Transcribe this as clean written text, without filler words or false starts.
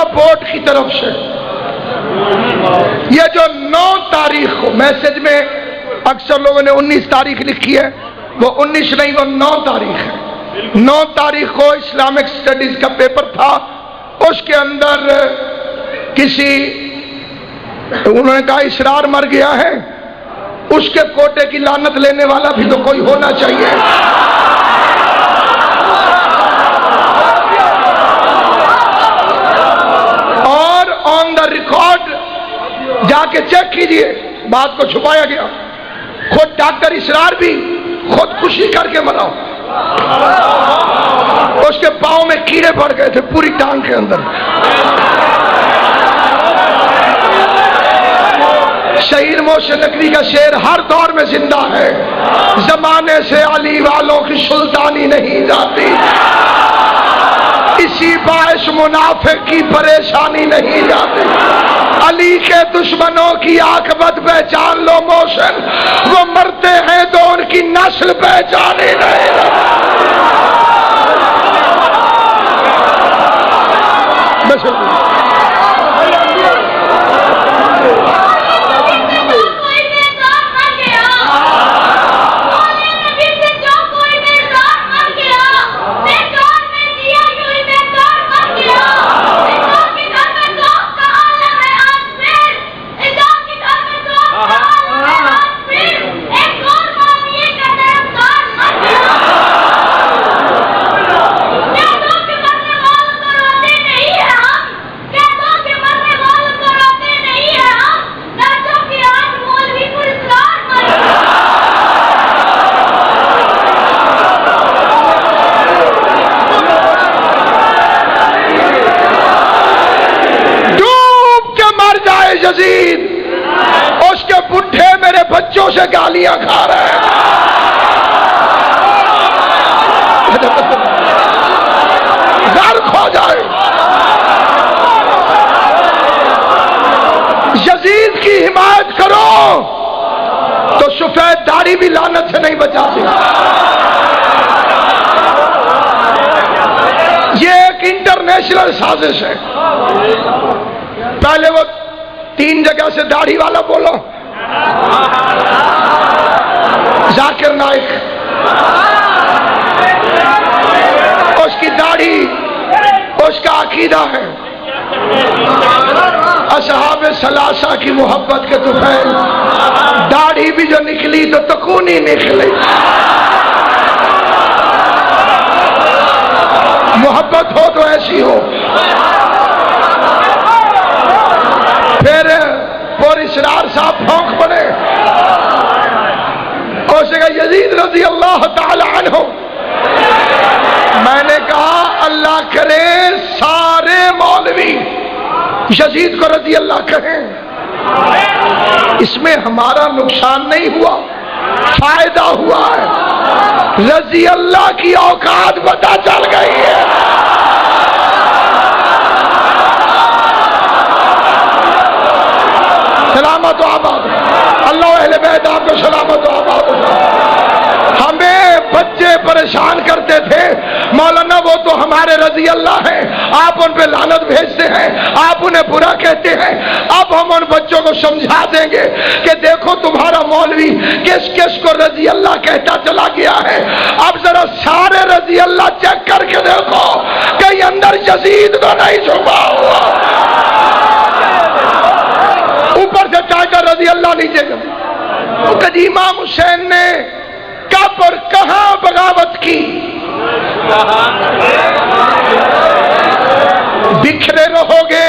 पूरा बोर्ड की तरफ से। ये जो 9 तारीख को मैसेज में अक्सर लोगों ने 19 तारीख लिखी है, वो 19 नहीं, वो 9 तारीख है। 9 तारीख को इस्लामिक स्टडीज का पेपर था, उसके अंदर किसी, उन्होंने कहा इसरार मर गया है, उसके कोटे की लानत लेने वाला भी तो कोई होना चाहिए। और ऑन द रिकॉर्ड जाके चेक कीजिए, बात को छुपाया गया। खुद डॉक्टर इसरार भी खुदकुशी करके मरा, उसके पांव में कीड़े पड़ गए थे पूरी टांग के अंदर। शहीद मोहसिन नकवी का शेर हर दौर में जिंदा है, जमाने से अली वालों की सुल्तानी नहीं जाती, इसी बाइस मुनाफिक की परेशानी नहीं जाती। अली के दुश्मनों की आकबत पहचान लो मोहसिन, वो मरते हैं तो उनकी नस्ल पहचाने नहीं जाती। यजीद उसके बुढ़े मेरे बच्चों से गालियां खा रहे हैं, गर्क हो जाए। यजीद की हिमायत करो तो सफेद दाढ़ी भी लानत से नहीं बचा सकती। ये एक इंटरनेशनल साजिश है। पहले वो 3 जगह से दाढ़ी वाला बोलो, जाकिर नाइक, उसकी दाढ़ी उसका अकीदा है, असहाब सलासा की मोहब्बत के तुफैल, दाढ़ी भी जो निकली तो तकूनी निकली। मोहब्बत हो तो ऐसी हो। फिर इसरार साहब भौंक पड़े, उसने कहा यजीद रजी अल्लाह ताला अन्हु। मैंने कहा अल्लाह करे सारे मौलवी यजीद को रजी अल्लाह कहें, इसमें हमारा नुकसान नहीं हुआ, फायदा हुआ है। रजी अल्लाह की औकात पता चल गई है। सलामत आबाद, अल्लाह अहले बैत आपको सलामत आबाद। हमें बच्चे परेशान करते थे, मौलाना वो तो हमारे रजी अल्लाह हैं, आप उन पे लानत भेजते हैं, आप उन्हें बुरा कहते हैं। अब हम उन बच्चों को समझा देंगे कि देखो तुम्हारा मौलवी किस किस को रजी अल्लाह कहता चला गया है। अब जरा सारे रजी अल्लाह चेक करके देखो कहीं अंदर यजीद तो नहीं छुपा हुआ। ऊपर से टाइगर रजी अल्लाह नीचे का। तो कभी इमाम हुसैन ने कब और कहां बगावत की, बिखरे रहोगे